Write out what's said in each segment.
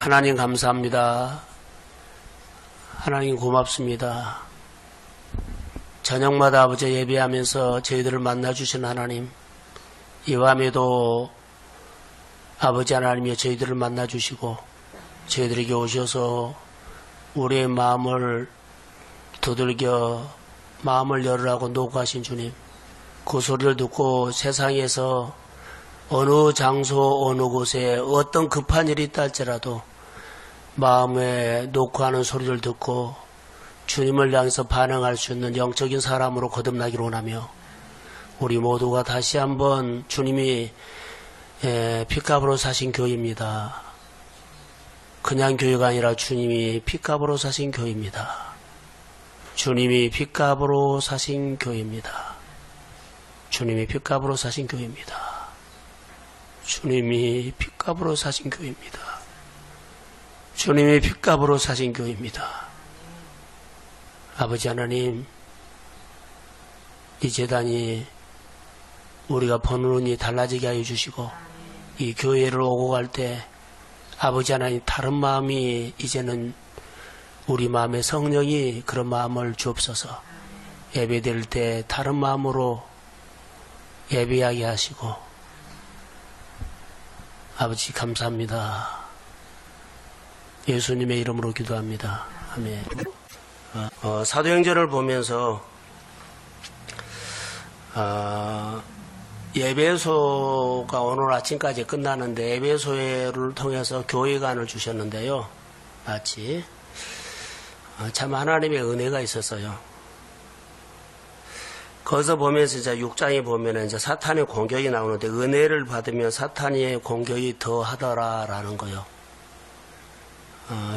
하나님 감사합니다. 하나님 고맙습니다. 저녁마다 아버지 예배하면서 저희들을 만나주신 하나님, 이 밤에도 아버지 하나님이 저희들을 만나주시고 저희들에게 오셔서 우리의 마음을 두들겨 마음을 열으라고 노구하신 주님, 그 소리를 듣고 세상에서 어느 장소 어느 곳에 어떤 급한 일이 있다 할지라도 마음에 놓고 하는 소리를 듣고 주님을 향해서 반응할 수 있는 영적인 사람으로 거듭나기를 원하며, 우리 모두가 다시 한번 주님이 피값으로 사신 교회입니다. 그냥 교회가 아니라 주님이 피값으로 사신 교회입니다. 주님이 피값으로 사신 교회입니다. 주님이 피값으로 사신 교회입니다. 주님이 피값으로 사신 교회입니다. 주님이 피값으로 사신 교회입니다. 아버지 하나님, 이 제단이 우리가 보는 눈이 달라지게 하여 주시고, 이 교회를 오고 갈 때 아버지 하나님 다른 마음이 이제는 우리 마음에 성령이 그런 마음을 주옵소서. 예배드릴 때 다른 마음으로 예배하게 하시고, 아버지 감사합니다. 예수님의 이름으로 기도합니다. 아멘. 사도행전을 보면서 예배소가 오늘 아침까지 끝나는데 예배소를 통해서 교회관을 주셨는데요. 마치 참 하나님의 은혜가 있었어요. 거기서 보면서 이제 6장에 보면은 이제 사탄의 공격이 나오는데, 은혜를 받으면 사탄의 공격이 더 하더라라는 거요.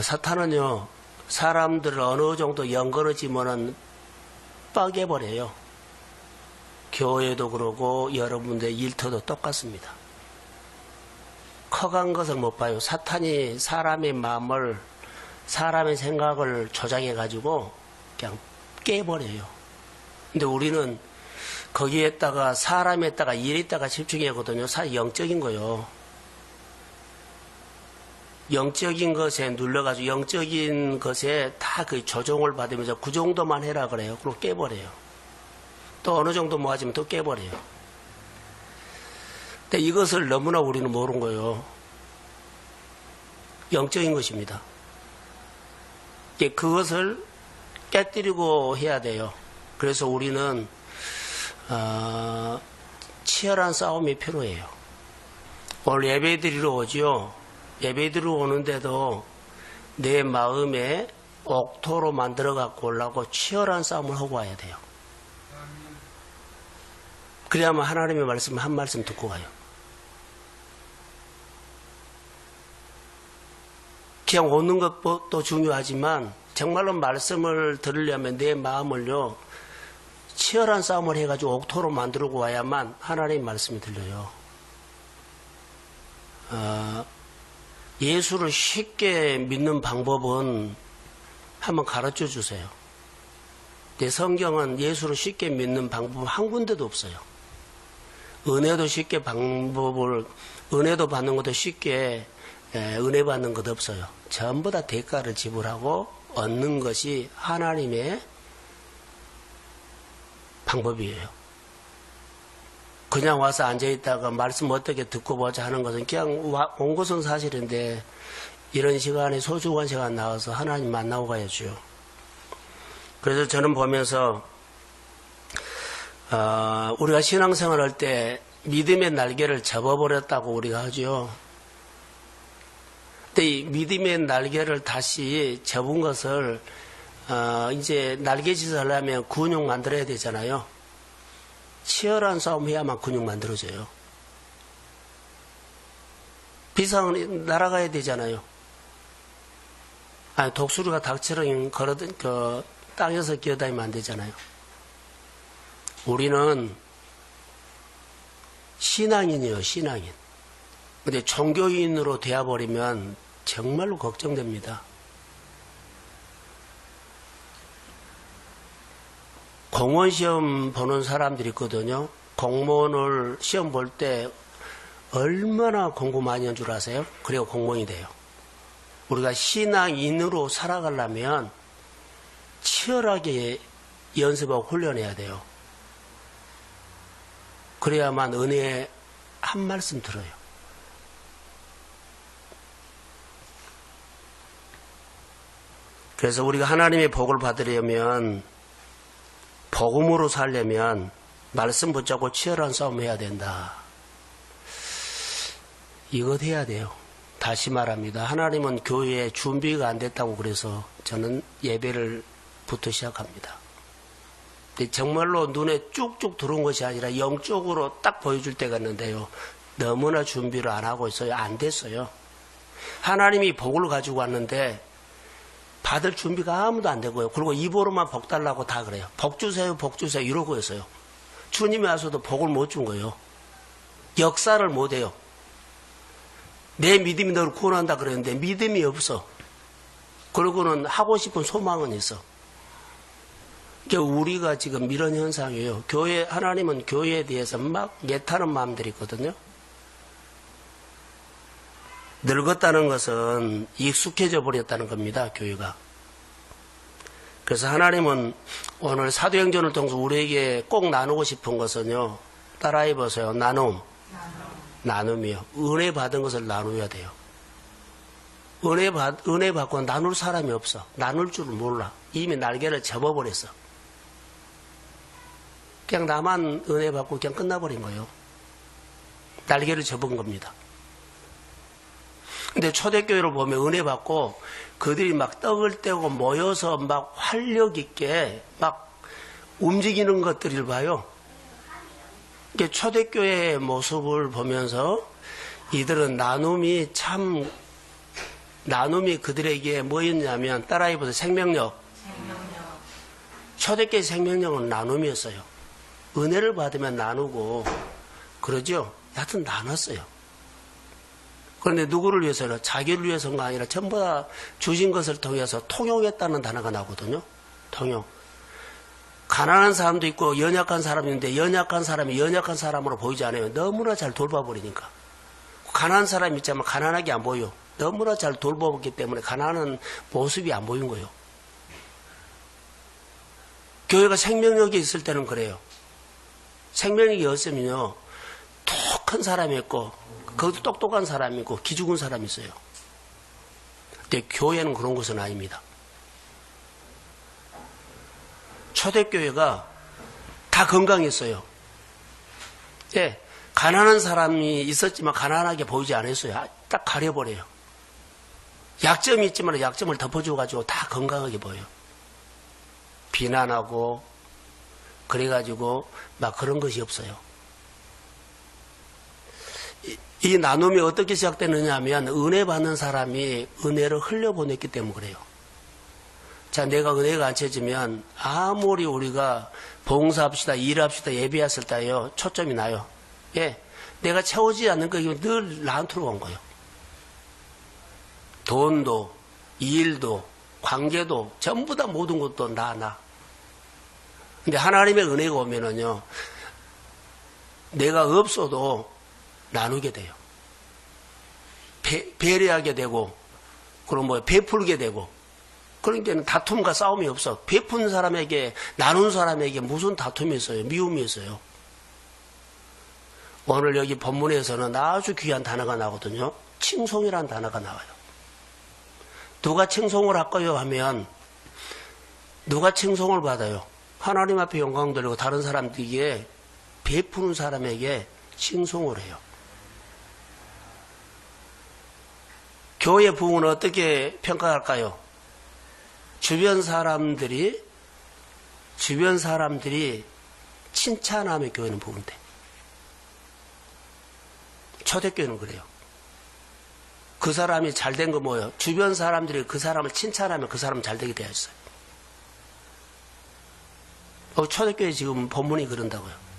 사탄은요, 사람들을 어느 정도 연거러지면은 빠개버려요. 교회도 그러고 여러분들의 일터도 똑같습니다. 커간 것을 못 봐요. 사탄이 사람의 마음을, 사람의 생각을 조작해가지고 그냥 깨버려요. 근데 우리는 거기에다가 사람에다가 일에다가 집중하거든요. 영적인 거요. 영적인 것에 눌러가지고 영적인 것에 다 그 조종을 받으면서 그 정도만 해라 그래요. 그리고 깨버려요. 또 어느 정도 모아지면 또 깨버려요. 근데 이것을 너무나 우리는 모르는 거예요. 영적인 것입니다. 그것을 깨뜨리고 해야 돼요. 그래서 우리는 치열한 싸움이 필요해요. 오늘 예배드리러 오죠. 예배드리러 오는데도 내 마음에 옥토로 만들어 갖고 오려고 치열한 싸움을 하고 와야 돼요. 그래야만 하나님의 말씀 한 말씀 듣고 가요. 그냥 오는 것도 중요하지만 정말로 말씀을 들으려면 내 마음을요, 치열한 싸움을 해가지고 옥토로 만들고 와야만 하나님의 말씀이 들려요. 예수를 쉽게 믿는 방법은 한번 가르쳐 주세요. 내 성경은 예수를 쉽게 믿는 방법은 한 군데도 없어요. 은혜도 쉽게 은혜도 받는 것도 쉽게 은혜 받는 것도 없어요. 전부 다 대가를 지불하고 얻는 것이 하나님의 방법이에요. 그냥 와서 앉아있다가 말씀 어떻게 듣고 보자 하는 것은 그냥 온 것은 사실인데, 이런 시간에 소중한 시간 나와서 하나님 만나고 가야죠. 그래서 저는 보면서 우리가 신앙생활 할 때 믿음의 날개를 접어버렸다고 우리가 하죠. 근데 이 믿음의 날개를 다시 접은 것을 이제 날개짓을 하려면 근육 만들어야 되잖아요. 치열한 싸움 해야만 근육 만들어져요. 비상은 날아가야 되잖아요. 아니, 독수리가 닭처럼 땅에서 기어다니면 안 되잖아요. 우리는 신앙인이에요, 신앙인. 근데 종교인으로 되어버리면 정말로 걱정됩니다. 공무원 시험 보는 사람들이 있거든요. 공무원을 시험 볼 때 얼마나 공부 많이 한 줄 아세요? 그리고 공무원이 돼요. 우리가 신앙인으로 살아가려면 치열하게 연습하고 훈련해야 돼요. 그래야만 은혜의 한 말씀 들어요. 그래서 우리가 하나님의 복을 받으려면, 복음으로 살려면 말씀 붙잡고 치열한 싸움 해야 된다. 이것 해야 돼요. 다시 말합니다. 하나님은 교회에 준비가 안 됐다고 그래서 저는 예배를부터 시작합니다. 정말로 눈에 쭉쭉 들어온 것이 아니라 영적으로 딱 보여줄 때가 있는데요. 너무나 준비를 안 하고 있어요. 안 됐어요. 하나님이 복을 가지고 왔는데 받을 준비가 아무도 안 되고요. 그리고 입으로만 복 달라고 다 그래요. 복 주세요, 복 주세요 이러고 있어요. 주님이 와서도 복을 못 준 거예요. 역사를 못 해요. 내 믿음이 너를 구원한다 그랬는데 믿음이 없어. 그러고는 하고 싶은 소망은 있어. 그러니까 우리가 지금 이런 현상이에요. 교회, 하나님은 교회에 대해서 막 애타는 마음들이 있거든요. 늙었다는 것은 익숙해져 버렸다는 겁니다. 교회가. 그래서 하나님은 오늘 사도행전을 통해서 우리에게 꼭 나누고 싶은 것은요. 따라해 보세요. 나눔이요. 은혜 받은 것을 나누어야 돼요. 은혜 받고 나눌 사람이 없어. 나눌 줄을 몰라. 이미 날개를 접어버렸어. 그냥 나만 은혜 받고 그냥 끝나버린 거예요. 날개를 접은 겁니다. 근데 초대교회를 보면 은혜 받고 그들이 막 떡을 떼고 모여서 막 활력 있게 막 움직이는 것들을 봐요. 초대교회의 모습을 보면서 이들은 나눔이 그들에게 뭐였냐면 따라해보세요. 생명력. 초대교회 생명력은 나눔이었어요. 은혜를 받으면 나누고 그러죠. 하여튼 나눴어요. 그런데 누구를 위해서는 자기를 위해서가 아니라 전부 다 주신 것을 통해서 통용했다는 단어가 나오거든요. 통용. 가난한 사람도 있고 연약한 사람이 있는데 연약한 사람이 연약한 사람으로 보이지 않아요. 너무나 잘 돌봐버리니까. 가난한 사람이 있지만 가난하게 안 보여. 너무나 잘 돌봐봤기 때문에 가난한 모습이 안 보인 거예요. 교회가 생명력이 있을 때는 그래요. 생명력이 없으면요. 톡한 사람이 있고 그것도 똑똑한 사람이 있고 기죽은 사람이 있어요. 근데 교회는 그런 것은 아닙니다. 초대교회가 다 건강했어요. 예, 가난한 사람이 있었지만 가난하게 보이지 않았어요. 딱 가려버려요. 약점이 있지만 약점을 덮어줘가지고 다 건강하게 보여요. 비난하고 그래가지고 막 그런 것이 없어요. 이 나눔이 어떻게 시작되느냐 하면 은혜 받는 사람이 은혜를 흘려보냈기 때문에 그래요. 자, 내가 은혜가 안 채지면 아무리 우리가 봉사합시다, 일합시다, 예배했을 때요 초점이 나요. 예, 내가 채우지 않는 거면 늘 나한테로 온 거예요. 돈도, 일도, 관계도 전부 다 모든 것도 나. 근데 하나님의 은혜가 오면은요, 내가 없어도 나누게 돼요. 배려하게 되고, 그럼 베풀게 되고, 그러니까 다툼과 싸움이 없어. 베푼 사람에게, 나눈 사람에게 무슨 다툼이 있어요? 미움이 있어요. 오늘 여기 본문에서는 아주 귀한 단어가 나오거든요. 칭송이라는 단어가 나와요. 누가 칭송을 할까요? 하면, 누가 칭송을 받아요? 하나님 앞에 영광 돌리고 다른 사람들에게 베푸는 사람에게 칭송을 해요. 교회 부흥은 어떻게 평가할까요? 주변 사람들이 칭찬하며 교회는 부흥돼. 초대교회는 그래요. 그 사람이 잘된 거 뭐예요? 주변 사람들이 그 사람을 칭찬하면 그 사람은 잘되게 되어 있어요. 초대교회 지금 본문이 그런다고요.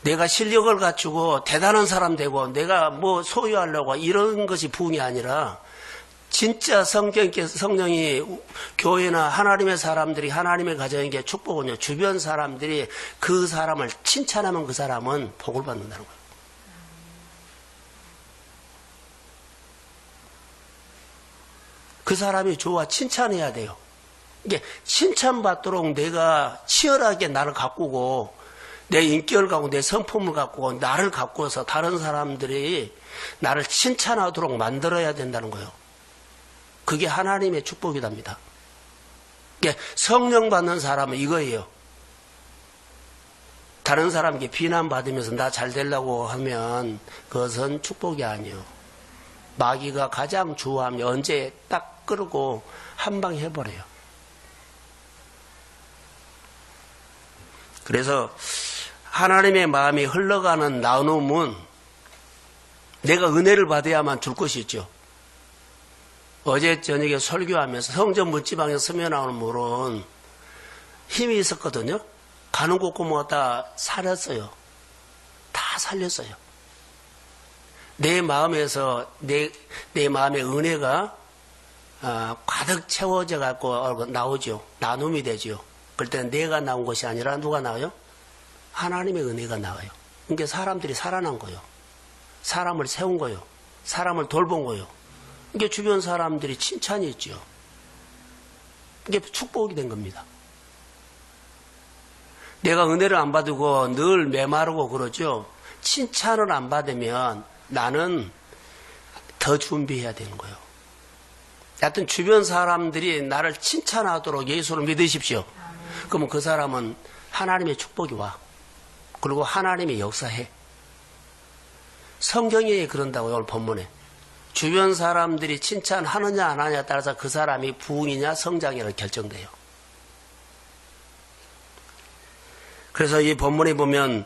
내가 실력을 갖추고 대단한 사람 되고 내가 뭐 소유하려고 이런 것이 부흥이 아니라 진짜 성령이 교회나 하나님의 사람들이 하나님의 가정에게 축복은요. 주변 사람들이 그 사람을 칭찬하면 그 사람은 복을 받는다는 거예요. 그 사람이 좋아 칭찬해야 돼요. 이게 칭찬받도록 내가 치열하게 나를 가꾸고 내 인격을 갖고 내 성품을 갖고 나를 갖고서 다른 사람들이 나를 칭찬하도록 만들어야 된다는 거예요. 그게 하나님의 축복이답니다. 성령 받는 사람은 이거예요. 다른 사람에게 비난받으면서 나 잘 되려고 하면 그것은 축복이 아니에요. 마귀가 가장 좋아하면 언제 딱 끌고 한 방 해버려요. 그래서 하나님의 마음이 흘러가는 나눔은 내가 은혜를 받아야만 줄 것이 있죠. 어제 저녁에 설교하면서 성전 문지방에 스며 나오는 물은 힘이 있었거든요. 가는 곳곳마다 다 살았어요. 다 살렸어요. 내 마음에서 내 마음의 은혜가 가득 채워져 갖고 나오죠. 나눔이 되죠. 그럴 때는 내가 나온 것이 아니라 누가 나와요? 하나님의 은혜가 나와요. 그러니까 사람들이 살아난 거예요. 사람을 세운 거예요. 사람을 돌본 거예요. 이게 주변 사람들이 칭찬이 있죠. 이게 축복이 된 겁니다. 내가 은혜를 안 받고 늘 메마르고 그러죠. 칭찬을 안 받으면 나는 더 준비해야 되는 거예요. 하여튼 주변 사람들이 나를 칭찬하도록 예수를 믿으십시오. 그러면 그 사람은 하나님의 축복이 와. 그리고 하나님의 역사해. 성경에 그런다고요. 오늘 본문에. 주변 사람들이 칭찬하느냐 안 하느냐에 따라서 그 사람이 부흥이냐 성장이냐 결정돼요. 그래서 이 본문에 보면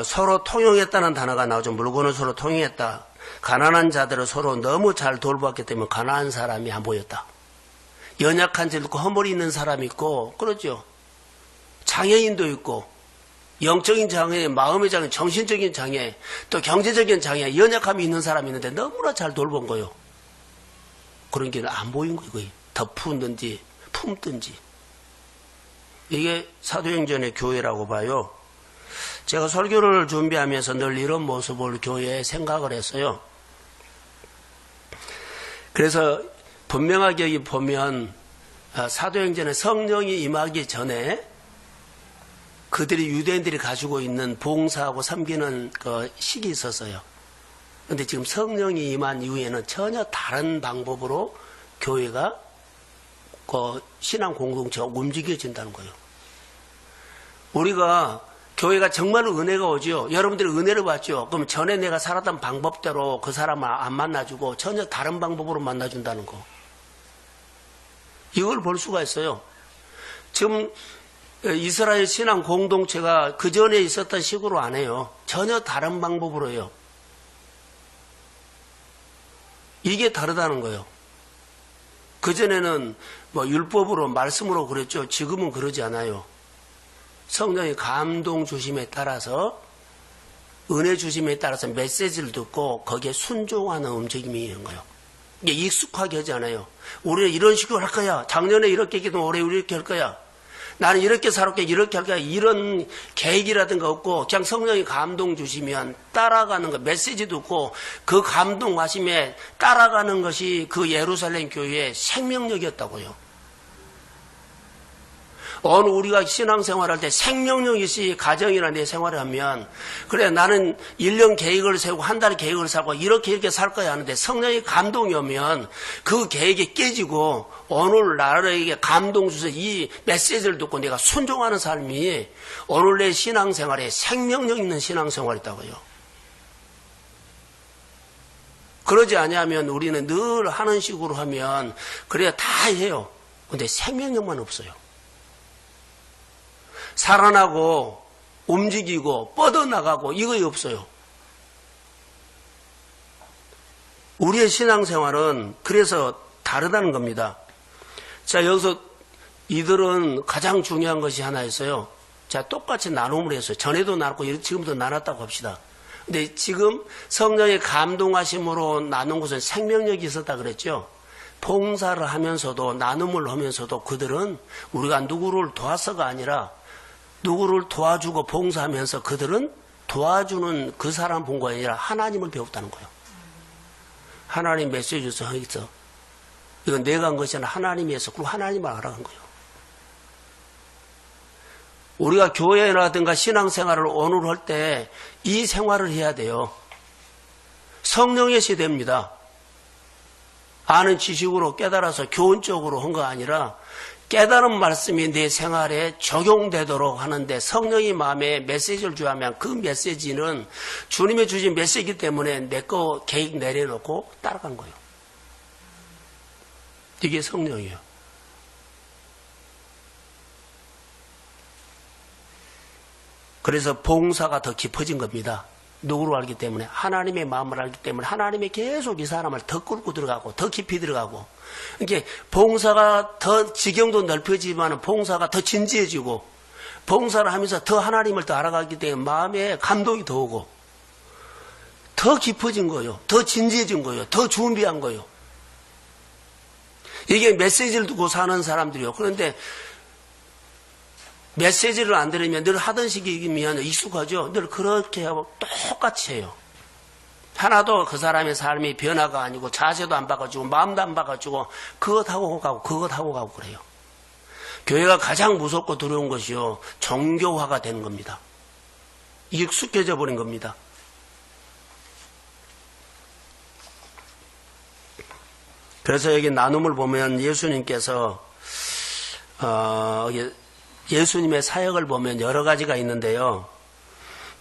서로 통용했다는 단어가 나오죠. 물건을 서로 통용했다. 가난한 자들을 서로 너무 잘 돌보았기 때문에 가난한 사람이 안 보였다. 연약한 자도 있고 허물이 있는 사람이 있고 그렇죠. 장애인도 있고 영적인 장애, 마음의 장애, 정신적인 장애, 또 경제적인 장애, 연약함이 있는 사람이 있는데 너무나 잘 돌본 거예요. 그런 게 안 보인 거예요. 덮든지 품든지. 이게 사도행전의 교회라고 봐요. 제가 설교를 준비하면서 늘 이런 모습을 교회에 생각을 했어요. 그래서 분명하게 여기 보면 사도행전에 성령이 임하기 전에 그들이 유대인들이 가지고 있는 봉사하고 섬기는 그 식이 있었어요. 그런데 지금 성령이 임한 이후에는 전혀 다른 방법으로 교회가 그 신앙 공동체가 움직여진다는 거예요. 우리가 교회가 정말로 은혜가 오죠. 여러분들이 은혜를 받죠. 그럼 전에 내가 살았던 방법대로 그 사람을 안 만나주고 전혀 다른 방법으로 만나준다는 거. 이걸 볼 수가 있어요. 지금 이스라엘 신앙 공동체가 그 전에 있었던 식으로 안 해요. 전혀 다른 방법으로 해요. 이게 다르다는 거예요. 그전에는 뭐 율법으로 말씀으로 그랬죠. 지금은 그러지 않아요. 성령의 감동 주심에 따라서 은혜 주심에 따라서 메시지를 듣고 거기에 순종하는 움직임이 있는 거예요. 이게 익숙하게 하지 않아요. 우리는 이런 식으로 할 거야. 작년에 이렇게 했기도 올해 이렇게 할 거야. 나는 이렇게 살았게 이렇게 할 거야. 이런 계획이라든가 없고 그냥 성령이 감동 주시면 따라가는 거 메시지 듣고 그 감동하심에 따라가는 것이 그 예루살렘 교회의 생명력이었다고요. 어느 우리가 신앙생활할 때 생명력이 있이 가정이나 내 생활을 하면 그래 나는 1년 계획을 세우고 한 달 계획을 세우고 이렇게 살 거야 하는데 성령의 감동이 오면 그 계획이 깨지고 오늘 나에게 감동 주셔서 이 메시지를 듣고 내가 순종하는 삶이 오늘 내 신앙생활에 생명력 있는 신앙생활이 있다고요. 그러지 않으면 우리는 늘 하는 식으로 하면 그래야 다 해요. 근데 생명력만 없어요. 살아나고 움직이고 뻗어나가고 이거 없어요. 우리의 신앙생활은 그래서 다르다는 겁니다. 자, 여기서 이들은 가장 중요한 것이 하나 있어요. 자, 똑같이 나눔을 했어요. 전에도 나눴고 지금도 나눴다고 합시다. 근데 지금 성령의 감동하심으로 나눈 것은 생명력이 있었다 그랬죠. 봉사를 하면서도 나눔을 하면서도 그들은 우리가 누구를 도와서가 아니라 누구를 도와주고 봉사하면서 그들은 도와주는 그 사람 본 거 아니라 하나님을 배웠다는 거예요. 하나님 메시지 주서 이건 내가 한 것이 아니라 하나님이 해서 그리고 하나님을 알아간 거예요. 우리가 교회라든가 신앙생활을 오늘 할 때 이 생활을 해야 돼요. 성령의 시대입니다. 아는 지식으로 깨달아서 교훈적으로 한 거 아니라 깨달은 말씀이 내 생활에 적용되도록 하는데 성령이 마음에 메시지를 주하면 그 메시지는 주님이 주신 메시지이기 때문에 내 거 계획 내려놓고 따라간 거예요. 이게 성령이에요. 그래서 봉사가 더 깊어진 겁니다. 누구를 알기 때문에 하나님의 마음을 알기 때문에 하나님이 계속 이 사람을 더 끌고 들어가고 더 깊이 들어가고 이게 봉사가 더 지경도 넓혀지지만 봉사가 더 진지해지고 봉사를 하면서 더 하나님을 더 알아가기 때문에 마음에 감동이 더 오고 더 깊어진 거예요. 더 진지해진 거예요. 더 준비한 거예요. 이게 메시지를 두고 사는 사람들이요. 그런데 메시지를 안 들으면 늘 하던 식이면 익숙하죠. 늘 그렇게 하고 똑같이 해요. 하나도 그 사람의 삶이 변화가 아니고 자세도 안 바꿔주고 마음도 안 바꿔주고 그것하고 가고 그것하고 가고 그래요. 교회가 가장 무섭고 두려운 것이요. 종교화가 되는 겁니다. 익숙해져 버린 겁니다. 그래서 여기 나눔을 보면 예수님께서 예수님의 사역을 보면 여러 가지가 있는데요.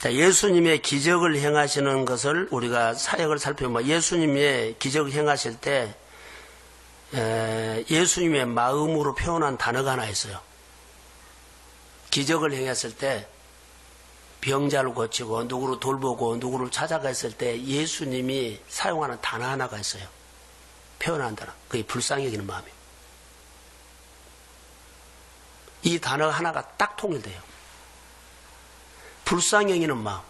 자, 예수님의 기적을 행하시는 것을 우리가 사역을 살펴보면 예수님의 기적을 행하실 때 예수님의 마음으로 표현한 단어가 하나 있어요. 기적을 행했을 때 병자를 고치고 누구를 돌보고 누구를 찾아갔을 때 예수님이 사용하는 단어 하나가 있어요. 표현한 단어. 그게 불쌍히 여기는 마음이에요. 이 단어 하나가 딱 통일돼요. 불쌍히 여기는 마음.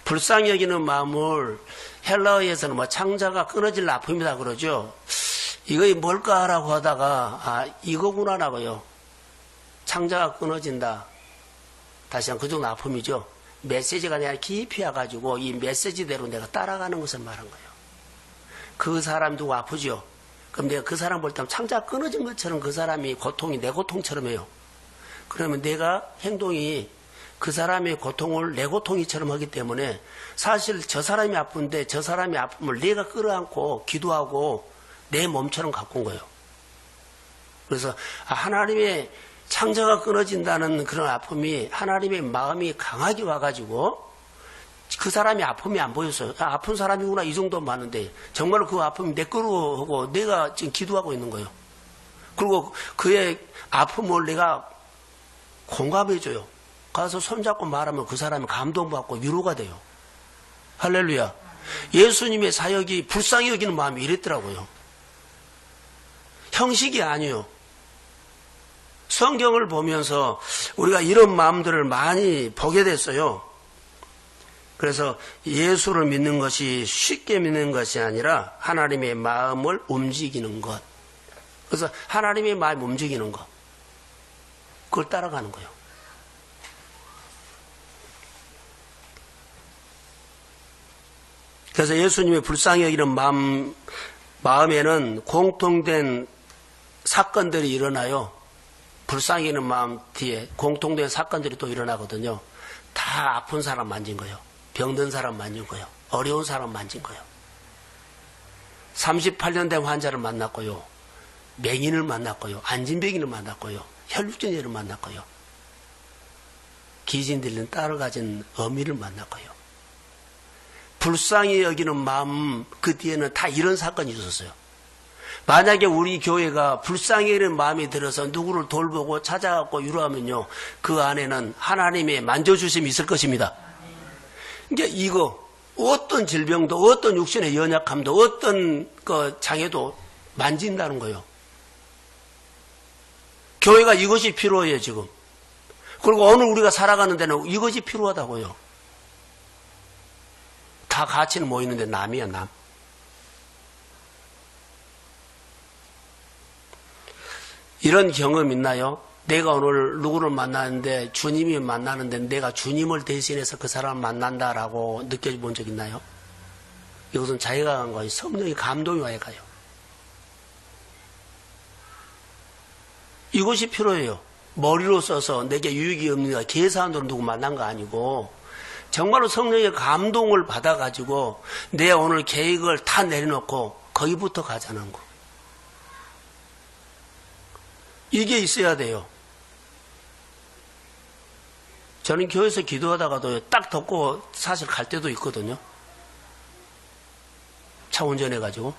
불쌍히 여기는 마음을 헬라어에서는 뭐 창자가 끊어질 아픔이다 그러죠. 이거 뭘까라고 하다가 이거구나라고요. 창자가 끊어진다. 다시 한번 그 정도 아픔이죠. 메시지가 내가 깊이 와가지고 이 메시지대로 내가 따라가는 것을 말한 거예요. 그 사람 누구 아프죠? 그럼 내가 그 사람 볼 때 창자가 끊어진 것처럼 그 사람이 고통이 내 고통처럼 해요. 그러면 내가 행동이 그 사람의 고통을 내 고통이처럼 하기 때문에 사실 저 사람이 아픈데 저 사람의 아픔을 내가 끌어안고 기도하고 내 몸처럼 갖고 온 거예요. 그래서 하나님의 창자가 끊어진다는 그런 아픔이 하나님의 마음이 강하게 와가지고 그 사람이 아픔이 안 보였어요. 아픈 사람이구나 이 정도 많은데 정말로 그 아픔이 내 거로 하고 내가 지금 기도하고 있는 거예요. 그리고 그의 아픔을 내가 공감해줘요. 가서 손잡고 말하면 그 사람이 감동받고 위로가 돼요. 할렐루야. 예수님의 사역이 불쌍히 여기는 마음이 이랬더라고요. 형식이 아니에요. 성경을 보면서 우리가 이런 마음들을 많이 보게 됐어요. 그래서 예수를 믿는 것이 쉽게 믿는 것이 아니라 하나님의 마음을 움직이는 것. 그래서 하나님의 마음이 움직이는 것. 그걸 따라가는 거예요. 그래서 예수님의 불쌍히 여기는 마음에는 공통된 사건들이 일어나요. 불쌍히 여기는 마음 뒤에 공통된 사건들이 또 일어나거든요. 다 아픈 사람 만진 거예요. 병든 사람 만진 거예요. 어려운 사람 만진 거예요. 38년 된 환자를 만났고요. 맹인을 만났고요. 안진병인을 만났고요. 혈육증자를 만났고요. 기진 들린 딸을 가진 어미를 만났고요. 불쌍히 여기는 마음 그 뒤에는 다 이런 사건이 있었어요. 만약에 우리 교회가 불쌍히 여기는 마음이 들어서 누구를 돌보고 찾아가고 위로하면요. 그 안에는 하나님의 만져주심이 있을 것입니다. 이제 이거 어떤 질병도 어떤 육신의 연약함도 어떤 장애도 만진다는 거예요. 교회가 이것이 필요해요 지금. 그리고 오늘 우리가 살아가는 데는 이것이 필요하다고요. 다 같이는 모이는데 남이야 남. 이런 경험 있나요? 내가 오늘 누구를 만나는데 주님이 만나는데 내가 주님을 대신해서 그 사람을 만난다라고 느껴본 적 있나요? 이것은 자기가 간 거예요. 성령의 감동이 와야 가요. 이것이 필요해요. 머리로 써서 내게 유익이 없느냐 계산으로 누구 만난 거 아니고 정말로 성령의 감동을 받아가지고 내 오늘 계획을 다 내려놓고 거기부터 가자는 거. 이게 있어야 돼요. 저는 교회에서 기도하다가도 딱 덮고 사실 갈 때도 있거든요. 차 운전해가지고.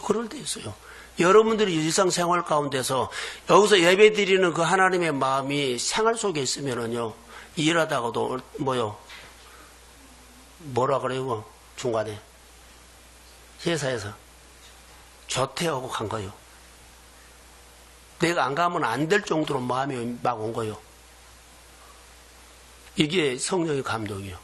그럴 때 있어요. 여러분들이 일상생활 가운데서 여기서 예배 드리는 그 하나님의 마음이 생활 속에 있으면은요, 일하다가도 뭐라 그래요? 중간에. 회사에서 조퇴하고 간 거예요. 내가 안 가면 안 될 정도로 마음이 막 온 거예요. 이게 성령의 감동이에요.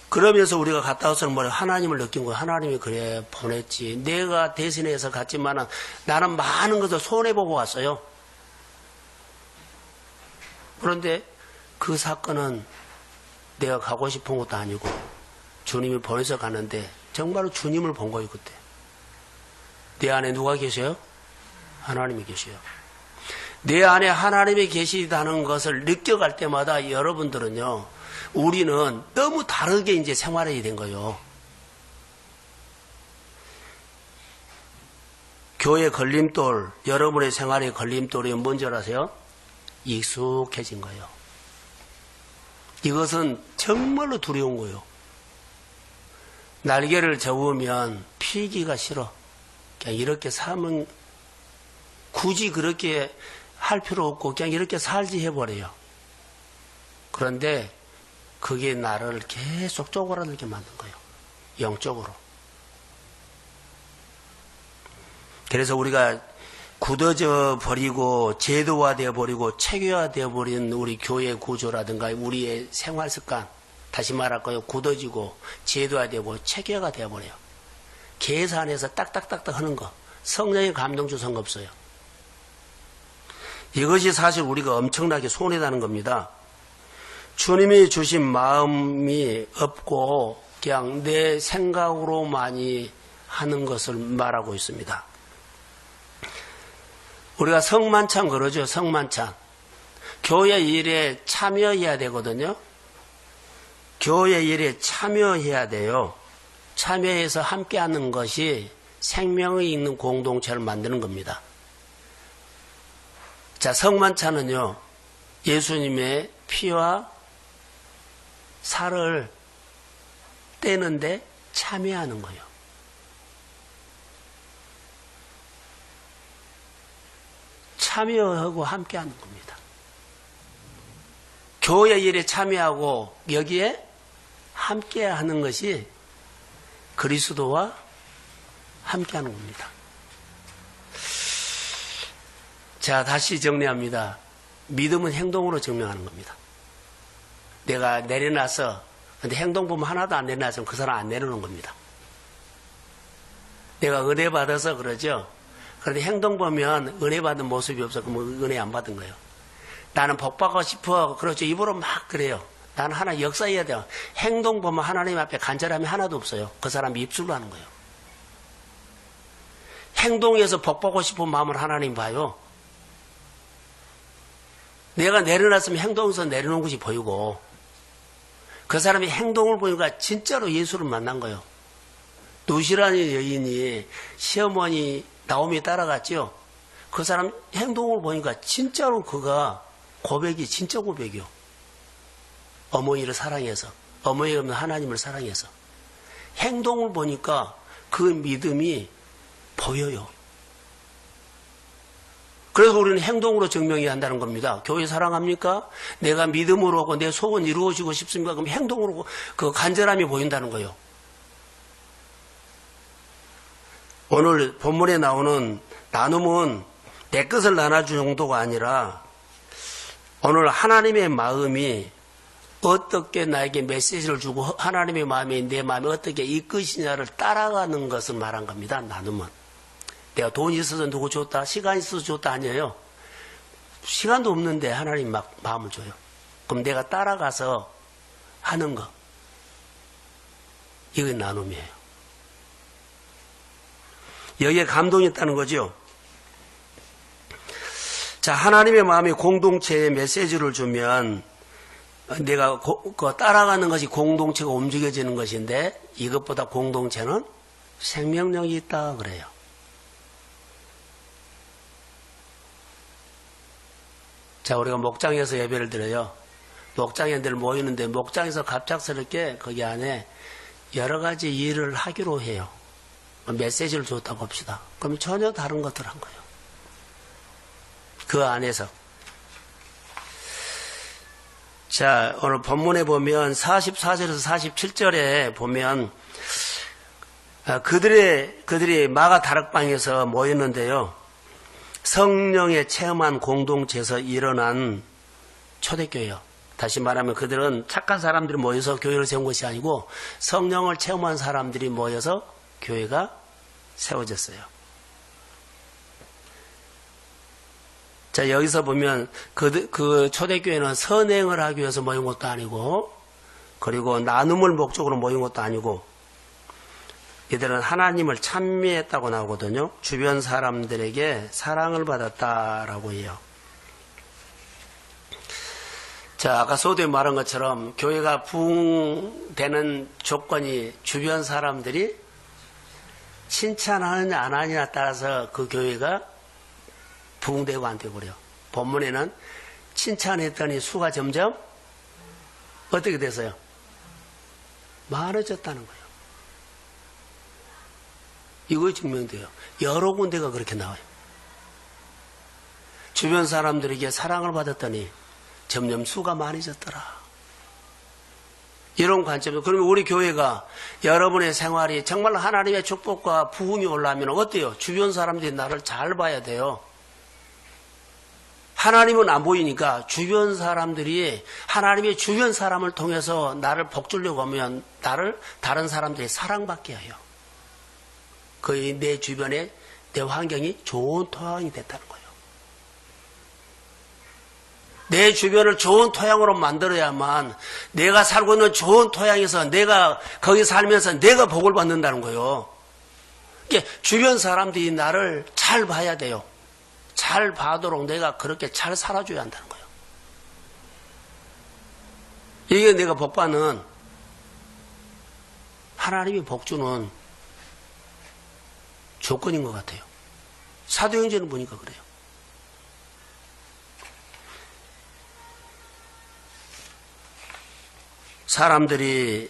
그러면서 우리가 갔다 와서는 하나님을 느낀 거예요. 하나님이 그래 보냈지. 내가 대신해서 갔지만은 나는 많은 것을 손해보고 왔어요. 그런데 그 사건은 내가 가고 싶은 것도 아니고 주님이 보내서 가는데 정말로 주님을 본 거예요. 그때. 내 안에 누가 계셔요? 하나님이 계셔요. 내 안에 하나님이 계시다는 것을 느껴갈 때마다 여러분들은요, 우리는 너무 다르게 이제 생활해야 된 거예요. 교회 걸림돌, 여러분의 생활의 걸림돌이 뭔지 아세요? 익숙해진 거예요. 이것은 정말로 두려운 거예요. 날개를 접으면 피기가 싫어. 그냥 이렇게 살면 굳이 그렇게 할 필요 없고 그냥 이렇게 살지 해버려요. 그런데 그게 나를 계속 쪼그라들게 만든 거예요. 영적으로. 그래서 우리가 굳어져 버리고 제도화되어 버리고 체계화되어 버린 우리 교회 구조라든가 우리의 생활 습관, 다시 말할까요? 굳어지고 제도화되어 버리고 체계화가 되어 버려요. 계산해서 딱딱딱딱 하는 거. 성령의 감동 주선 거 없어요. 이것이 사실 우리가 엄청나게 손해다는 겁니다. 주님이 주신 마음이 없고 그냥 내 생각으로 많이 하는 것을 말하고 있습니다. 우리가 성만찬 그러죠. 성만찬. 교회 일에 참여해야 되거든요. 교회 일에 참여해야 돼요. 참여해서 함께하는 것이 생명이 있는 공동체를 만드는 겁니다. 자, 성만찬은요, 예수님의 피와 살을 떼는데 참여하는 거예요. 참여하고 함께하는 겁니다. 교회 일에 참여하고 여기에 함께하는 것이 그리스도와 함께하는 겁니다. 자, 다시 정리합니다. 믿음은 행동으로 증명하는 겁니다. 내가 내려놔서, 근데 행동 보면 하나도 안 내려놨으면 그 사람 안 내려놓는 겁니다. 내가 은혜 받아서 그러죠. 그런데 행동 보면 은혜 받은 모습이 없어. 그러면 은혜 안 받은 거예요. 나는 복 받고 싶어. 그렇죠. 입으로 막 그래요. 나는 하나 역사해야 돼요. 행동 보면 하나님 앞에 간절함이 하나도 없어요. 그 사람이 입술로 하는 거예요. 행동에서 복 받고 싶은 마음을 하나님 봐요. 내가 내려놨으면 행동에서 내려놓은 것이 보이고 그 사람이 행동을 보니까 진짜로 예수를 만난 거예요. 누시라는 여인이 시어머니 나오미 따라갔죠. 그 사람 행동을 보니까 진짜로 그가 고백이 진짜 고백이요. 어머니를 사랑해서, 어머니가 없는 하나님을 사랑해서. 행동을 보니까 그 믿음이 보여요. 그래서 우리는 행동으로 증명해야 한다는 겁니다. 교회 사랑합니까? 내가 믿음으로 하고 내 소원 이루어지고 싶습니까? 그럼 행동으로 그 간절함이 보인다는 거예요. 오늘 본문에 나오는 나눔은 내 것을 나눠주는 정도가 아니라 오늘 하나님의 마음이 어떻게 나에게 메시지를 주고 하나님의 마음이 내 마음이 어떻게 이끄시냐를 따라가는 것을 말한 겁니다. 나눔은. 내가 돈이 있어서 누구 줬다, 시간이 있어서 줬다 아니에요. 시간도 없는데 하나님 막 마음을 줘요. 그럼 내가 따라가서 하는 거. 이게 나눔이에요. 여기에 감동이 있다는 거죠. 자, 하나님의 마음이 공동체에 메시지를 주면 내가 따라가는 것이 공동체가 움직여지는 것인데 이것보다 공동체는 생명력이 있다 그래요. 자, 우리가 목장에서 예배를 드려요. 목장에 늘 모이는데 목장에서 갑작스럽게 거기 안에 여러 가지 일을 하기로 해요. 메시지를 줬다 봅시다. 그럼 전혀 다른 것들 한 거예요. 그 안에서. 자, 오늘 본문에 보면 44절에서 47절에 보면 그들이 마가 다락방에서 모였는데요. 성령의 체험한 공동체에서 일어난 초대교회요. 다시 말하면 그들은 착한 사람들이 모여서 교회를 세운 것이 아니고 성령을 체험한 사람들이 모여서 교회가 세워졌어요. 자, 여기서 보면 그 초대교회는 선행을 하기 위해서 모인 것도 아니고 그리고 나눔을 목적으로 모인 것도 아니고 이들은 하나님을 찬미했다고 나오거든요. 주변 사람들에게 사랑을 받았다라고 해요. 자, 아까 소도에 말한 것처럼 교회가 부흥되는 조건이 주변 사람들이 칭찬하느냐 안 하느냐에 따라서 그 교회가 부흥되고 안 되고 그래요. 본문에는 칭찬했더니 수가 점점 어떻게 됐어요? 많아졌다는 거예요. 이거 증명돼요. 여러 군데가 그렇게 나와요. 주변 사람들에게 사랑을 받았더니 점점 수가 많아졌더라. 이런 관점에서 그러면 우리 교회가 여러분의 생활이 정말 하나님의 축복과 부흥이 올라오면 어때요? 주변 사람들이 나를 잘 봐야 돼요. 하나님은 안 보이니까 주변 사람들이 하나님의 주변 사람을 통해서 나를 복주려고 하면 나를 다른 사람들이 사랑받게 해요. 거의 내 주변에 내 환경이 좋은 토양이 됐다는 거예요. 내 주변을 좋은 토양으로 만들어야만 내가 살고 있는 좋은 토양에서 내가 거기 살면서 내가 복을 받는다는 거예요. 이게 주변 사람들이 나를 잘 봐야 돼요. 잘 봐도록 내가 그렇게 잘 살아줘야 한다는 거예요. 이게 내가 복받는 하나님이 복주는 조건인 것 같아요. 사도행전을 보니까 그래요. 사람들이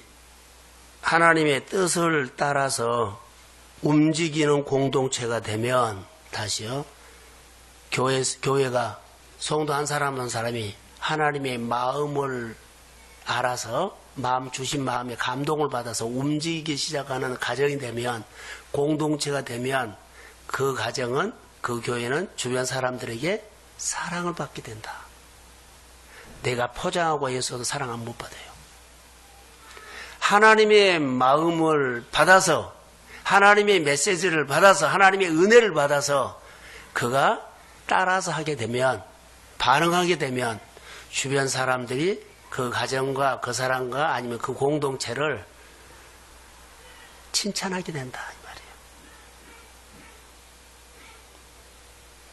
하나님의 뜻을 따라서 움직이는 공동체가 되면 다시요. 교회가 성도 한 사람이 하나님의 마음을 알아서 마음 주신 마음에 감동을 받아서 움직이기 시작하는 가정이 되면 공동체가 되면 그 가정은 그 교회는 주변 사람들에게 사랑을 받게 된다. 내가 포장하고 있어도 사랑 안 못 받아요. 하나님의 마음을 받아서 하나님의 메시지를 받아서 하나님의 은혜를 받아서 그가 따라서 하게 되면 반응하게 되면 주변 사람들이 그 가정과 그 사람과 아니면 그 공동체를 칭찬하게 된다 이 말이에요.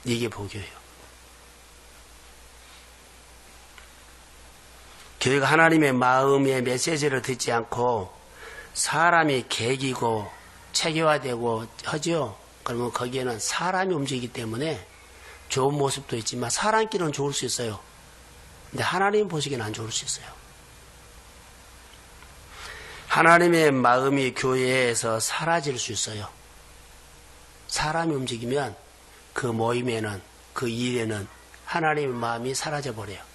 이게 복이에요. 교회가 하나님의 마음의 메시지를 듣지 않고 사람이 개기고 체계화되고 하죠. 그러면 거기에는 사람이 움직이기 때문에 좋은 모습도 있지만 사람끼리는 좋을 수 있어요. 근데 하나님 보시기에는 안 좋을 수 있어요. 하나님의 마음이 교회에서 사라질 수 있어요. 사람이 움직이면 그 모임에는 그 일에는 하나님의 마음이 사라져 버려요.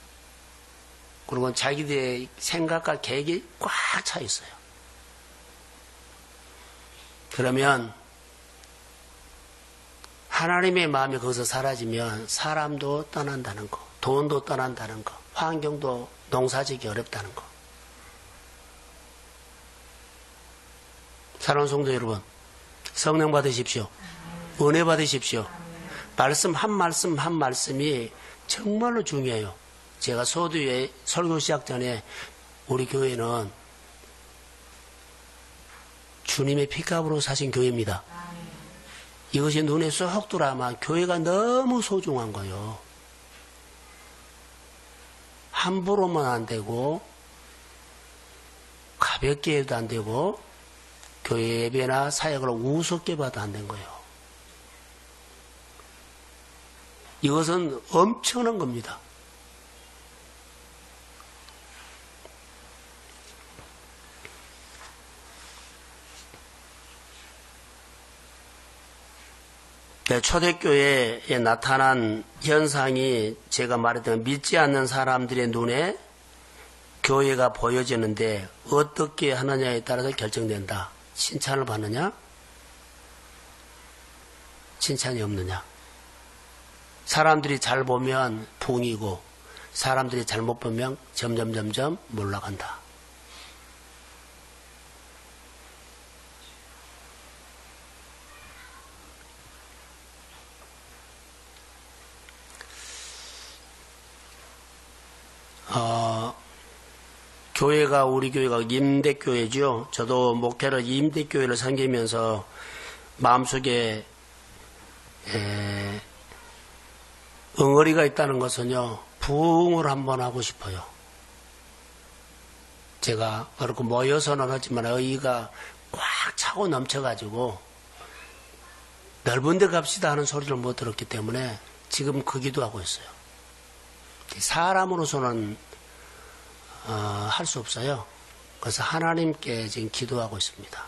그리고 자기들의 생각과 계획이 꽉 차 있어요. 그러면 하나님의 마음이 거기서 사라지면 사람도 떠난다는 거, 돈도 떠난다는 거, 환경도 농사지기 어렵다는 거. 사랑하는 성도 여러분, 성령 받으십시오. 은혜 받으십시오. 말씀 한 말씀이 정말로 중요해요. 제가 소두에 설교 시작 전에 우리 교회는 주님의 피값으로 사신 교회입니다. 이것이 눈에 쏙 들어오면 교회가 너무 소중한 거요. 함부로만 안 되고 가볍게 해도 안 되고 교회 예배나 사역을 우습게 봐도 안 된 거예요. 이것은 엄청난 겁니다. 초대교회에 나타난 현상이 제가 말했던 믿지 않는 사람들의 눈에 교회가 보여지는데 어떻게 하느냐에 따라서 결정된다. 칭찬을 받느냐? 칭찬이 없느냐? 사람들이 잘 보면 붕이고 사람들이 잘못 보면 점점 몰락한다. 교회가 우리 교회가 임대교회죠. 저도 목회를 임대교회를 섬기면서 마음속에 엉어리가 있다는 것은요. 부흥을 한번 하고 싶어요. 제가 그렇게 모여서는 하지만 의의가 꽉 차고 넘쳐가지고 넓은 데 갑시다 하는 소리를 못 들었기 때문에 지금 그 기도하고 있어요. 사람으로서는 할 수 없어요. 그래서 하나님께 지금 기도하고 있습니다.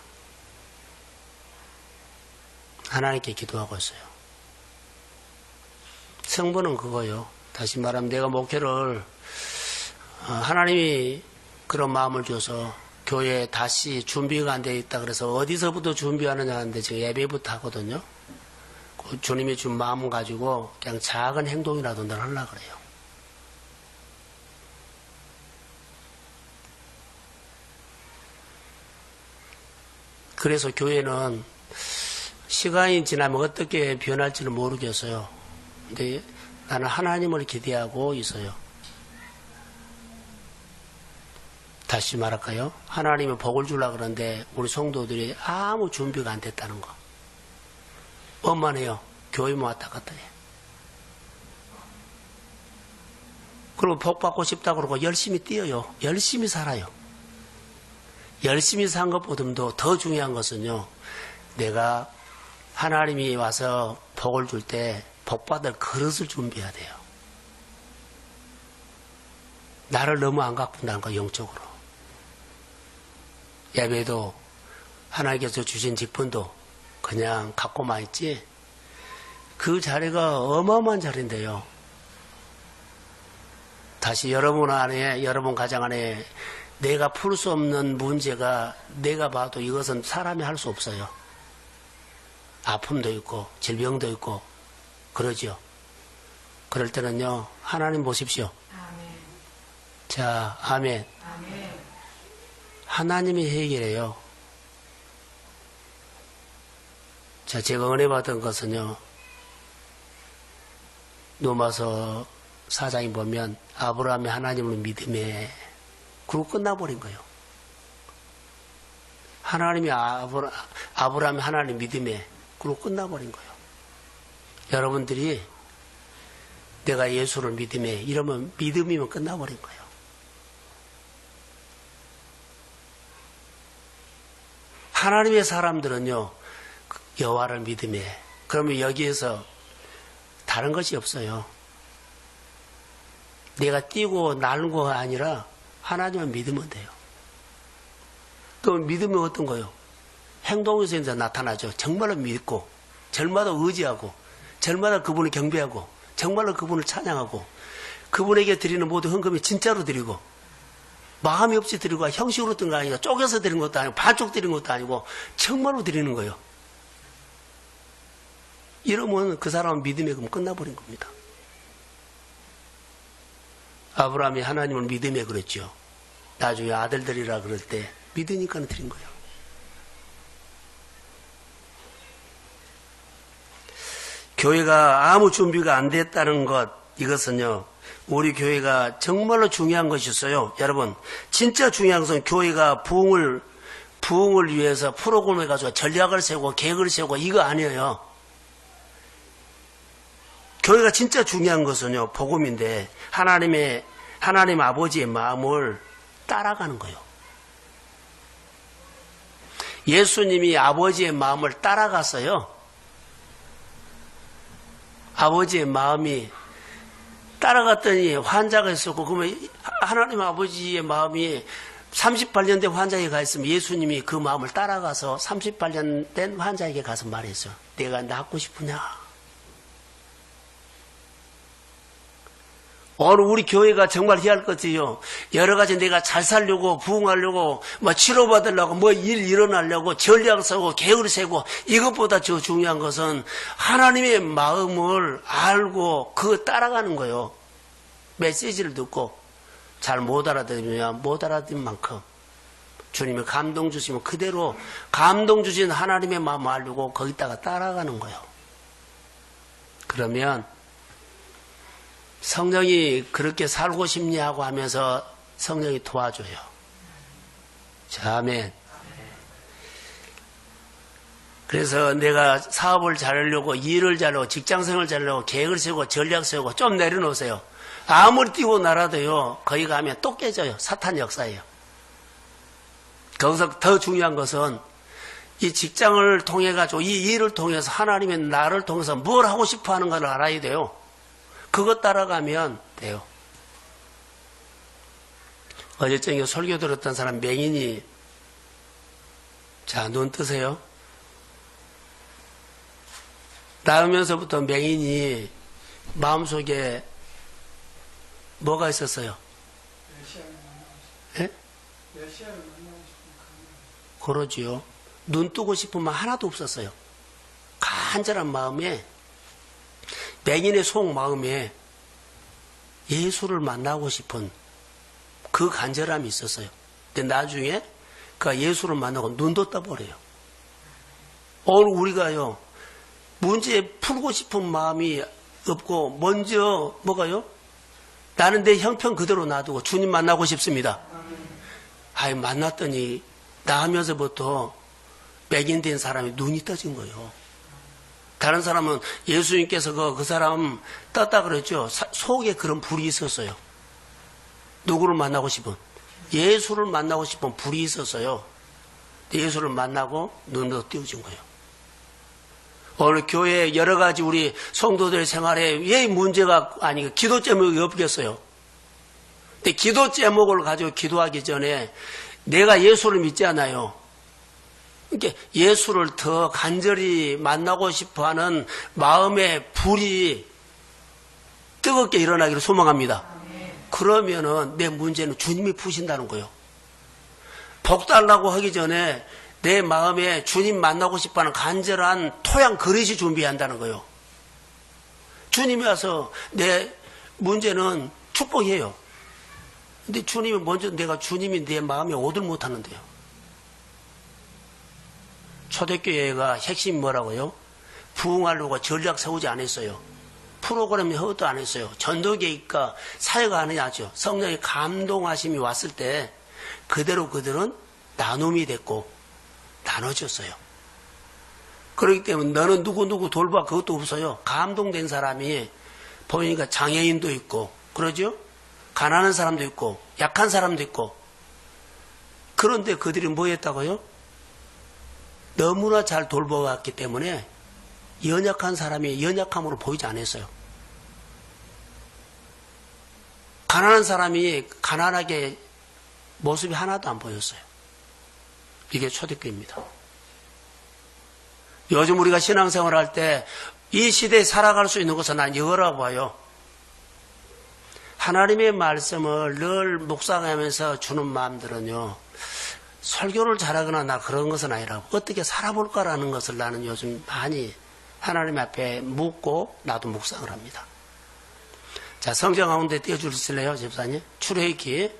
하나님께 기도하고 있어요. 성부는 그거요. 다시 말하면 내가 목회를 하나님이 그런 마음을 줘서 교회에 다시 준비가 안 되어 있다 그래서 어디서부터 준비하느냐 하는데 지금 예배부터 하거든요. 그 주님이 준 마음 가지고 그냥 작은 행동이라도 늘 하려고 그래요. 그래서 교회는 시간이 지나면 어떻게 변할지는 모르겠어요. 근데 나는 하나님을 기대하고 있어요. 다시 말할까요? 하나님이 복을 주려고 그러는데 우리 성도들이 아무 준비가 안 됐다는 거. 원만해요. 교회만 왔다 갔다 해. 그리고 복 받고 싶다 그러고 열심히 뛰어요. 열심히 살아요. 열심히 산 것보다도 더 중요한 것은요. 내가 하나님이 와서 복을 줄 때 복받을 그릇을 준비해야 돼요. 나를 너무 안 가꾼다는 거 영적으로. 예배도 하나님께서 주신 직분도 그냥 갖고만 있지. 그 자리가 어마어마한 자리인데요. 다시 여러분 안에, 여러분 가정 안에 내가 풀 수 없는 문제가 내가 봐도 이것은 사람이 할 수 없어요. 아픔도 있고 질병도 있고 그러죠. 그럴 때는요. 하나님 보십시오. 아멘. 자, 아멘. 아멘. 하나님이 해결해요. 자, 제가 은혜 받은 것은요. 로마서 4장에 보면 아브라함이 하나님을 믿음에 그리고 끝나버린 거예요. 하나님이 아브라함이 하나님 믿음에 그리고 끝나버린 거예요. 여러분들이 내가 예수를 믿음에 이러면 믿음이면 끝나버린 거예요. 하나님의 사람들은요. 여호와를 믿음에 그러면 여기에서 다른 것이 없어요. 내가 뛰고 날고가 아니라 하나님을 믿으면 돼요. 그럼 믿으면 어떤 거예요? 행동에서 이제 나타나죠. 정말로 믿고, 절마다 의지하고, 절마다 그분을 경배하고, 정말로 그분을 찬양하고, 그분에게 드리는 모든 헌금이 진짜로 드리고, 마음이 없이 드리고, 형식으로 드린 거 아니고, 쪼개서 드린 것도 아니고, 반쪽 드린 것도 아니고, 정말로 드리는 거예요. 이러면 그 사람은 믿음에 그럼 끝나버린 겁니다. 아브라함이 하나님을 믿음에 그랬죠. 나중에 아들들이라 그럴 때 믿으니까 드린 거예요. 교회가 아무 준비가 안 됐다는 것, 이것은요, 우리 교회가 정말로 중요한 것이 있어요. 여러분, 진짜 중요한 것은 교회가 부흥을 위해서 프로그램을 가지고 전략을 세우고 계획을 세우고 이거 아니에요. 교회가 진짜 중요한 것은요, 복음인데, 하나님 아버지의 마음을 따라가는 거예요. 예수님이 아버지의 마음을 따라갔어요. 아버지의 마음이 따라갔더니 환자가 있었고, 그러면 하나님 아버지의 마음이 38년 된 환자에게 가 있으면 예수님이 그 마음을 따라가서 38년 된 환자에게 가서 말했어요. 내가 낫고 싶으냐? 오늘 우리 교회가 정말 희할 것이요. 여러 가지 내가 잘 살려고, 부흥하려고, 치료받으려고, 일 일어나려고, 전략 세우고, 계획을 세우고, 이것보다 더 중요한 것은 하나님의 마음을 알고, 그거 따라가는 거예요. 메시지를 듣고, 잘 못 알아들으면 못 알아듣는 만큼, 주님이 감동 주시면 그대로 감동 주신 하나님의 마음을 알고, 거기다가 따라가는 거예요. 그러면, 성령이 그렇게 살고 싶냐고 하면서 성령이 도와줘요. 자, 아멘. 그래서 내가 사업을 잘하려고, 일을 잘하려고, 직장생활을 잘하려고, 계획을 세우고, 전략 세우고, 좀 내려놓으세요. 아무리 뛰고 날아도요, 거기 가면 또 깨져요. 사탄 역사예요. 거기서 더 중요한 것은 이 직장을 통해가지고, 이 일을 통해서 하나님의 나를 통해서 뭘 하고 싶어 하는 걸 알아야 돼요. 그것 따라가면 돼요. 어제 저녁에 설교 들었던 사람 맹인이, 자, 눈 뜨세요. 낳으면서부터 맹인이 마음속에 뭐가 있었어요? 예? 그러지요. 눈 뜨고 싶은 마음 하나도 없었어요. 간절한 마음에, 맹인의 속 마음에 예수를 만나고 싶은 그 간절함이 있었어요. 근데 나중에 그 예수를 만나고 눈도 떠버려요. 오늘 우리가요, 문제 풀고 싶은 마음이 없고, 먼저 뭐가요? 나는 내 형편 그대로 놔두고 주님 만나고 싶습니다. 만났더니 나하면서부터 맹인된 사람이 눈이 떠진 거예요. 다른 사람은 예수님께서 그 사람 떴다 그랬죠. 속에 그런 불이 있었어요. 누구를 만나고 싶은? 예수를 만나고 싶은 불이 있었어요. 예수를 만나고 눈도 띄워진 거예요. 오늘 교회 여러 가지 우리 성도들의 생활에 왜 문제가 아니 기도 제목이 없겠어요. 근데 기도 제목을 가지고 기도하기 전에 내가 예수를 믿지 않아요. 그러니까 예수를 더 간절히 만나고 싶어하는 마음의 불이 뜨겁게 일어나기를 소망합니다. 그러면은 내 문제는 주님이 푸신다는 거예요. 복 달라고 하기 전에 내 마음에 주님 만나고 싶어하는 간절한 토양 그릇이 준비한다는 거예요. 주님이 와서 내 문제는 축복해요. 근데 주님이 먼저 내가 주님이 내 마음에 오들 못하는데요. 초대교회가 핵심이 뭐라고요? 부흥하려고 전략 세우지 않았어요. 프로그램 허도 안 했어요. 전도계획과 사회가 아니냐죠. 성령의 감동하심이 왔을 때 그대로 그들은 나눔이 됐고 나눠졌어요. 그렇기 때문에 너는 누구 돌봐 그것도 없어요. 감동된 사람이 보니까 장애인도 있고 그러죠? 가난한 사람도 있고 약한 사람도 있고 그런데 그들이 뭐 했다고요? 너무나 잘 돌봐왔기 때문에 연약한 사람이 연약함으로 보이지 않았어요. 가난한 사람이 가난하게 모습이 하나도 안 보였어요. 이게 초대교회입니다. 요즘 우리가 신앙생활 할 때 이 시대에 살아갈 수 있는 것은 난 이거라고 봐요. 하나님의 말씀을 늘 묵상하면서 주는 마음들은요. 설교를 잘하거나 나 그런 것은 아니라고 어떻게 살아볼까라는 것을 나는 요즘 많이 하나님 앞에 묻고 나도 묵상을 합니다. 자, 성경 가운데 띄워주실래요, 집사님? 출애굽기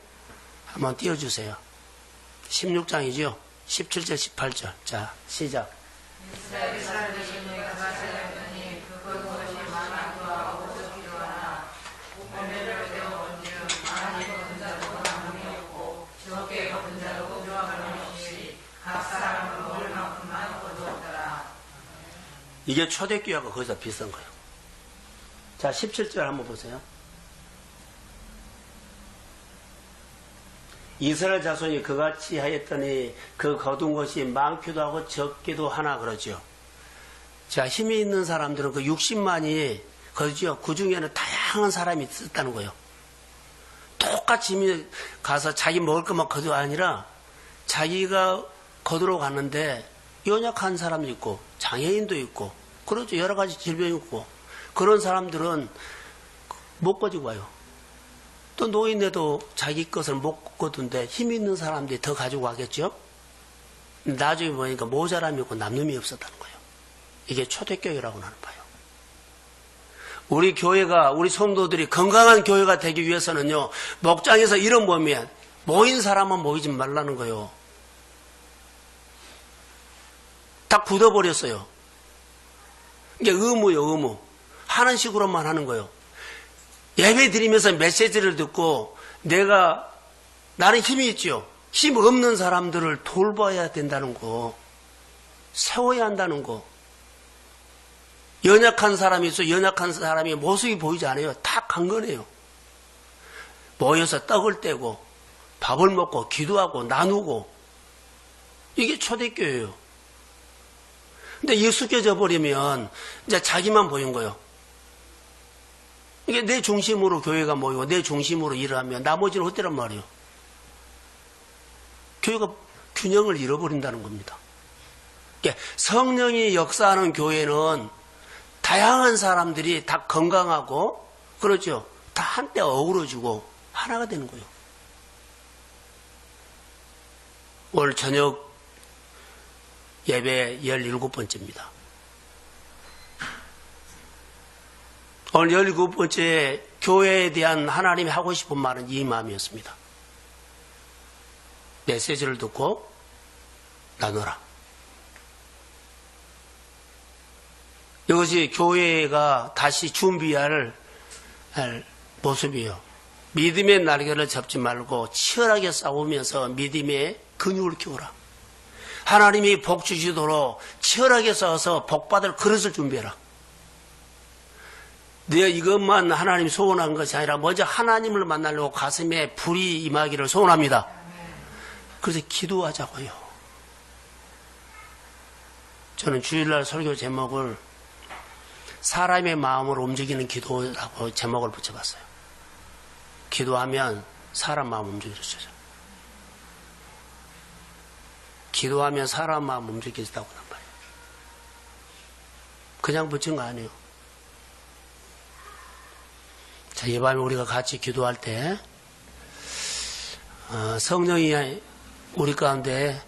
한번 띄워주세요. 16장이죠. 17절, 18절. 자, 시작. 이게 초대교회가 거기서 비슷한 거예요. 자, 17절 한번 보세요. 이스라엘 자손이 그같이 하였더니 그 거둔 것이 많기도 하고 적기도 하나 그러죠. 자, 힘이 있는 사람들은 그 60만이 그러죠. 그 중에는 다양한 사람이 있었다는 거예요. 똑같이 힘이 가서 자기 먹을 것만 거두가 아니라 자기가 거두러 갔는데 연약한 사람도 있고 장애인도 있고 그렇죠. 여러 가지 질병이 있고 그런 사람들은 못 가지고 와요. 또 노인네도 자기 것을 못 거둔데 힘 있는 사람들이 더 가지고 가겠죠. 나중에 보니까 모자람이 있고 남는 없었다는 거예요. 이게 초대교회라고 하는 바예요. 우리 교회가 우리 성도들이 건강한 교회가 되기 위해서는요. 목장에서 이런 모이면 모인 사람은 모이지 말라는 거예요. 다 굳어버렸어요. 이게 의무예요. 의무. 하는 식으로만 하는 거예요. 예배 드리면서 메시지를 듣고 나는 힘이 있죠. 힘 없는 사람들을 돌봐야 된다는 거. 세워야 한다는 거. 연약한 사람이 있어. 연약한 사람이 모습이 보이지 않아요. 다 강건해요. 모여서 떡을 떼고 밥을 먹고 기도하고 나누고 이게 초대교회예요. 근데 익숙해져 버리면 이제 자기만 보인 거예요. 이게 내 중심으로 교회가 모이고 내 중심으로 일을 하면 나머지는 어때란 말이에요. 교회가 균형을 잃어버린다는 겁니다. 성령이 역사하는 교회는 다양한 사람들이 다 건강하고 그렇죠. 다 한때 어우러지고 하나가 되는 거예요. 오늘 저녁 예배 17번째입니다. 오늘 17번째 교회에 대한 하나님이 하고 싶은 말은 이 마음이었습니다. 메시지를 듣고 나눠라. 이것이 교회가 다시 준비할 모습이에요. 믿음의 날개를 접지 말고 치열하게 싸우면서 믿음의 근육을 키우라. 하나님이 복 주시도록 치열하게 싸워서 복 받을 그릇을 준비해라. 내 이것만 하나님 소원한 것이 아니라 먼저 하나님을 만나려고 가슴에 불이 임하기를 소원합니다. 그래서 기도하자고요. 저는 주일날 설교 제목을 사람의 마음을 움직이는 기도라고 제목을 붙여봤어요. 기도하면 사람 마음 움직여주죠. 기도하면 사람 마음 움직여진다고 하는 말이에요. 그냥 붙인 거 아니에요. 자, 이 밤에 우리가 같이 기도할 때 성령이 우리 가운데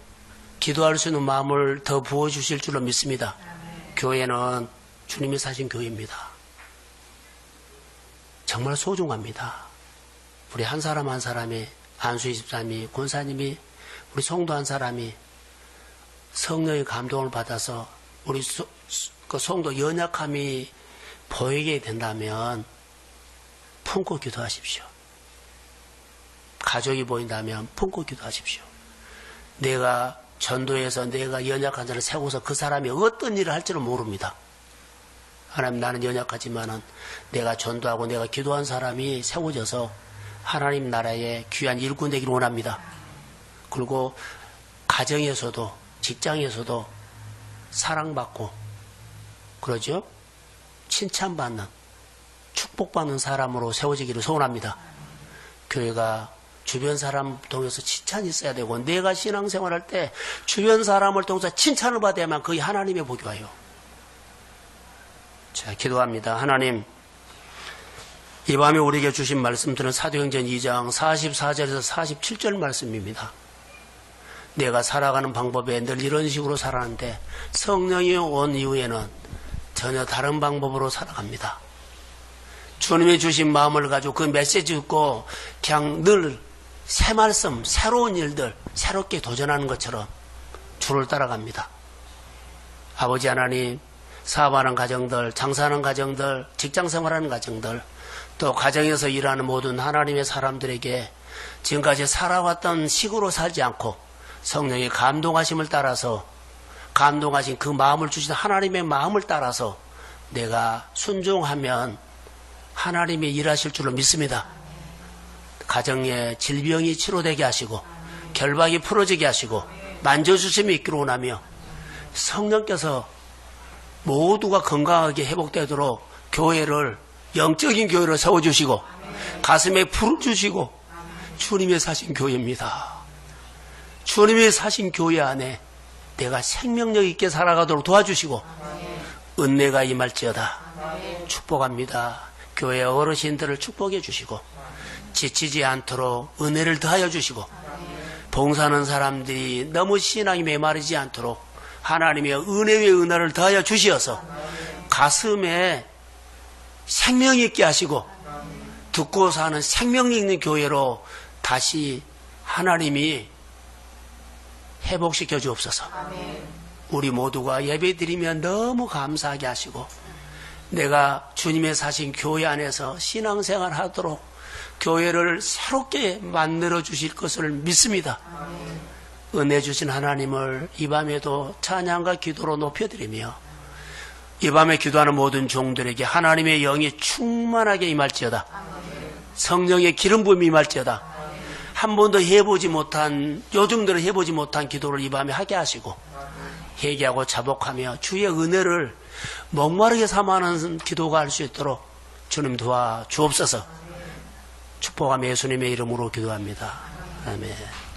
기도할 수 있는 마음을 더 부어주실 줄로 믿습니다. 교회는 주님이 사신 교회입니다. 정말 소중합니다. 우리 한 사람 한 사람이, 안수희 집사님이, 권사님이, 우리 성도 한 사람이 성령의 감동을 받아서 우리 그 성도 연약함이 보이게 된다면 품고 기도하십시오. 가족이 보인다면 품고 기도하십시오. 내가 전도해서 내가 연약한 자를 세우고서 그 사람이 어떤 일을 할지를 모릅니다. 하나님, 나는 연약하지만은 내가 전도하고 내가 기도한 사람이 세워져서 하나님 나라의 귀한 일꾼 되기를 원합니다. 그리고 가정에서도 직장에서도 사랑받고 그러죠? 칭찬받는 축복받는 사람으로 세워지기를 소원합니다. 교회가 주변 사람 통해서 칭찬이 있어야 되고 내가 신앙생활할 때 주변 사람을 통해서 칭찬을 받아야만 그게 하나님의 복이 와요. 자, 기도합니다. 하나님, 이 밤에 우리에게 주신 말씀들은 사도행전 2장 44절에서 47절 말씀입니다. 내가 살아가는 방법에 늘 이런 식으로 살아가는데 성령이 온 이후에는 전혀 다른 방법으로 살아갑니다. 주님이 주신 마음을 가지고 그 메시지 듣고 그냥 늘 새 말씀, 새로운 일들, 새롭게 도전하는 것처럼 주를 따라갑니다. 아버지 하나님, 사업하는 가정들, 장사하는 가정들, 직장생활하는 가정들, 또 가정에서 일하는 모든 하나님의 사람들에게 지금까지 살아왔던 식으로 살지 않고 성령의 감동하심을 따라서 감동하신 그 마음을 주신 하나님의 마음을 따라서 내가 순종하면 하나님이 일하실 줄로 믿습니다. 가정에 질병이 치료되게 하시고 결박이 풀어지게 하시고 만져주심이 있기로 원하며 성령께서 모두가 건강하게 회복되도록 교회를 영적인 교회를 세워주시고 가슴에 불을 주시고 주님이 사신 교회입니다. 주님이 사신 교회 안에 내가 생명력 있게 살아가도록 도와주시고 은혜가 임할지어다. 축복합니다. 교회 어르신들을 축복해 주시고 지치지 않도록 은혜를 더하여 주시고 봉사하는 사람들이 너무 신앙이 메마르지 않도록 하나님의 은혜 위에 은혜를 더하여 주시어서 가슴에 생명 있게 하시고 듣고 사는 생명 있는 교회로 다시 하나님이 회복시켜 주옵소서. 우리 모두가 예배 드리면 너무 감사하게 하시고 내가 주님의 사신 교회 안에서 신앙생활 하도록 교회를 새롭게 만들어 주실 것을 믿습니다. 은혜 주신 하나님을 이 밤에도 찬양과 기도로 높여드리며 이 밤에 기도하는 모든 종들에게 하나님의 영이 충만하게 임할지어다. 성령의 기름 부음이 임할지어다. 한 번도 해보지 못한, 요즘 들어 해보지 못한 기도를 이 밤에 하게 하시고 회개하고 자복하며 주의 은혜를 목마르게 삼아하는 기도가 할 수 있도록 주님 도와 주옵소서. 축복하며 예수님의 이름으로 기도합니다. 아멘.